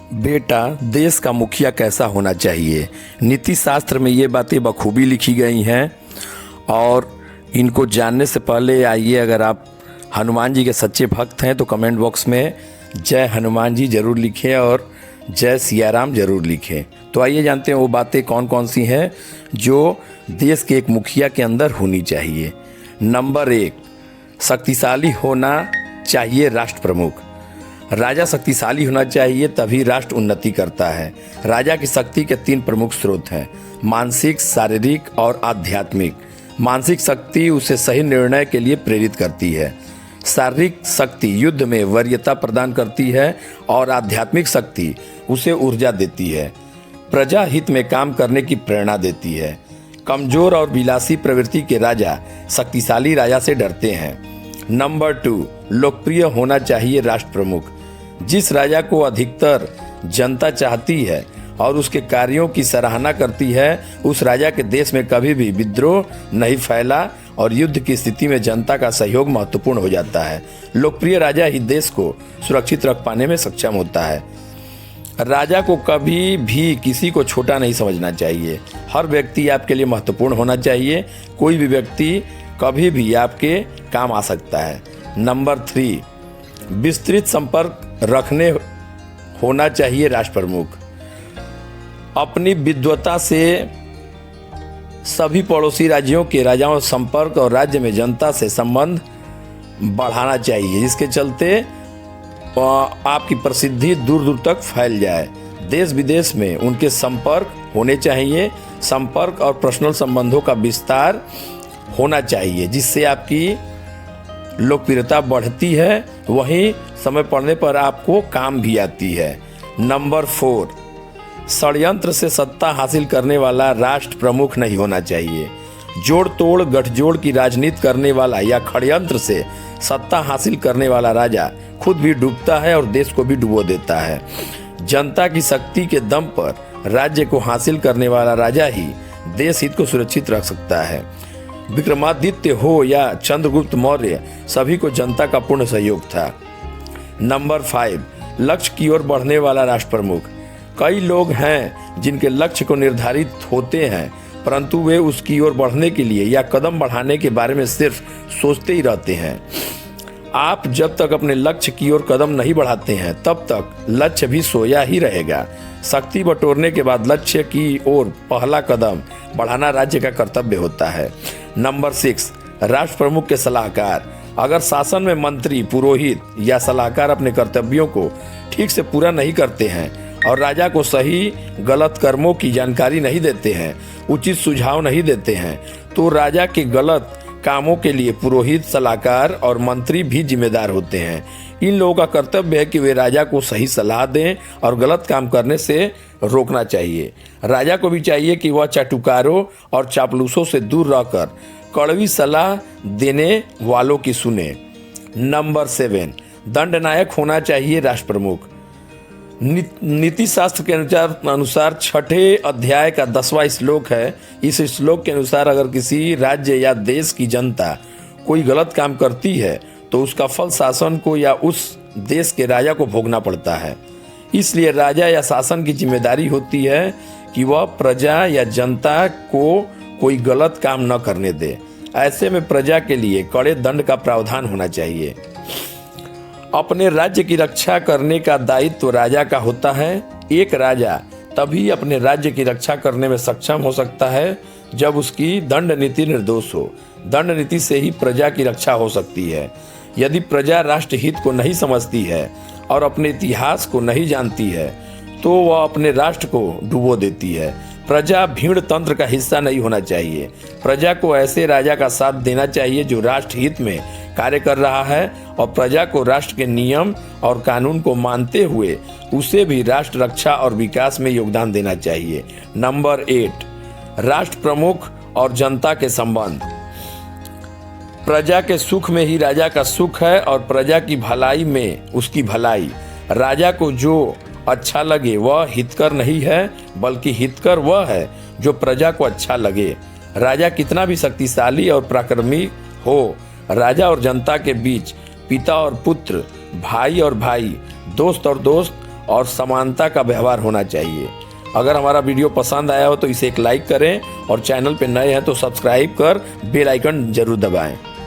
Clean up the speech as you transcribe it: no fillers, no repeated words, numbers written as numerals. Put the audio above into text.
बेटा, देश का मुखिया कैसा होना चाहिए, नीति शास्त्र में ये बातें बखूबी लिखी गई हैं। और इनको जानने से पहले आइए, अगर आप हनुमान जी के सच्चे भक्त हैं तो कमेंट बॉक्स में जय हनुमान जी ज़रूर लिखें और जय सिया राम ज़रूर लिखें। तो आइए जानते हैं वो बातें कौन कौन सी हैं जो देश के एक मुखिया के अंदर होनी चाहिए। नंबर 1, शक्तिशाली होना चाहिए राष्ट्र प्रमुख। राजा शक्तिशाली होना चाहिए, तभी राष्ट्र उन्नति करता है। राजा की शक्ति के 3 प्रमुख स्रोत हैं, मानसिक, शारीरिक और आध्यात्मिक। मानसिक शक्ति उसे सही निर्णय के लिए प्रेरित करती है, शारीरिक शक्ति युद्ध में वरीयता प्रदान करती है और आध्यात्मिक शक्ति उसे ऊर्जा देती है, प्रजा हित में काम करने की प्रेरणा देती है। कमजोर और विलासी प्रवृत्ति के राजा शक्तिशाली राजा से डरते हैं। नंबर 2, लोकप्रिय होना चाहिए राष्ट्र प्रमुख। जिस राजा को अधिकतर जनता चाहती है और उसके कार्यों की सराहना करती है, उस राजा के देश में कभी भी विद्रोह नहीं फैला और युद्ध की स्थिति में जनता का सहयोग महत्वपूर्ण हो जाता है। लोकप्रिय राजा ही देश को सुरक्षित रख पाने में सक्षम होता है। राजा को कभी भी किसी को छोटा नहीं समझना चाहिए। हर व्यक्ति आपके लिए महत्वपूर्ण होना चाहिए। कोई भी व्यक्ति कभी भी आपके काम आ सकता है। नंबर 3, विस्तृत संपर्क रखने होना चाहिए राष्ट्र प्रमुख। अपनी विद्वता से सभी पड़ोसी राज्यों के राजाओं से संपर्क और राज्य में जनता से संबंध बढ़ाना चाहिए, जिसके चलते आपकी प्रसिद्धि दूर दूर तक फैल जाए। देश विदेश में उनके संपर्क होने चाहिए। संपर्क और पर्सनल संबंधों का विस्तार होना चाहिए, जिससे आपकी लोकप्रियता बढ़ती है, वहीं समय पड़ने पर आपको काम भी आती है। नंबर 4, षड्यंत्र से सत्ता हासिल करने वाला राष्ट्र प्रमुख नहीं होना चाहिए। जोड़ तोड़ गठजोड़ की राजनीति करने वाला या षड्यंत्र से सत्ता हासिल करने वाला राजा खुद भी डूबता है और देश को भी डुबो देता है। जनता की शक्ति के दम पर राज्य को हासिल करने वाला राजा ही देश हित को सुरक्षित रख सकता है। विक्रमादित्य हो या चंद्रगुप्त मौर्य, सभी को जनता का पूर्ण सहयोग था। नंबर 5, लक्ष्य की ओर बढ़ने वाला राष्ट्र प्रमुख। कई लोग हैं जिनके लक्ष्य को निर्धारित होते हैं, परंतु वे उसकी ओर बढ़ने के लिए या कदम बढ़ाने के बारे में सिर्फ सोचते ही रहते हैं। आप जब तक अपने लक्ष्य की ओर कदम नहीं बढ़ाते हैं, तब तक लक्ष्य भी सोया ही रहेगा। शक्ति बटोरने के बाद लक्ष्य की ओर पहला कदम बढ़ाना राज्य का कर्तव्य होता है। नंबर 6, राष्ट्र प्रमुख के सलाहकार। अगर शासन में मंत्री, पुरोहित या सलाहकार अपने कर्तव्यों को ठीक से पूरा नहीं करते हैं और राजा को सही गलत कर्मों की जानकारी नहीं देते हैं, उचित सुझाव नहीं देते हैं, तो राजा के गलत कामों के लिए पुरोहित, सलाहकार और मंत्री भी जिम्मेदार होते हैं। इन लोगों का कर्तव्य है कि वे राजा को सही सलाह दें और गलत काम करने से रोकना चाहिए। राजा को भी चाहिए कि वह चाटुकारों और चापलूसों से दूर रहकर कड़वी सलाह देने वालों की सुने। नंबर 7, दंडनायक होना चाहिए राष्ट्र प्रमुख। नीति शास्त्र के अनुसार 6ठे अध्याय का 10वां श्लोक है। इस श्लोक के अनुसार अगर किसी राज्य या देश की जनता कोई गलत काम करती है तो उसका फल शासन को या उस देश के राजा को भोगना पड़ता है। इसलिए राजा या शासन की जिम्मेदारी होती है कि वह प्रजा या जनता को कोई गलत काम न करने दे। ऐसे में प्रजा के लिए कड़े दंड का प्रावधान होना चाहिए। अपने राज्य की रक्षा करने का दायित्व राजा का होता है। एक राजा तभी अपने राज्य की रक्षा करने में सक्षम हो सकता है जब उसकी दंड नीति निर्दोष हो। दंड नीति से ही प्रजा की रक्षा हो सकती है। यदि प्रजा राष्ट्र हित को नहीं समझती है और अपने इतिहास को नहीं जानती है, तो वह अपने राष्ट्र को डुबो देती है। प्रजा भीड़ तंत्र का हिस्सा नहीं होना चाहिए। प्रजा को ऐसे राजा का साथ देना चाहिए जो राष्ट्र हित में कार्य कर रहा है और प्रजा को राष्ट्र के नियम और कानून को मानते हुए उसे भी राष्ट्र रक्षा और विकास में योगदान देना चाहिए। नंबर 8, राष्ट्र प्रमुख और जनता के संबंध। प्रजा के सुख में ही राजा का सुख है और प्रजा की भलाई में उसकी भलाई। राजा को जो अच्छा लगे वह हितकर नहीं है, बल्कि हितकर वह है जो प्रजा को अच्छा लगे। राजा कितना भी शक्तिशाली और पराक्रमी हो, राजा और जनता के बीच पिता और पुत्र, भाई और भाई, दोस्त और दोस्त और समानता का व्यवहार होना चाहिए। अगर हमारा वीडियो पसंद आया हो तो इसे एक लाइक करें और चैनल पे नए हैं तो सब्सक्राइब कर बेल आइकन जरूर दबाएं।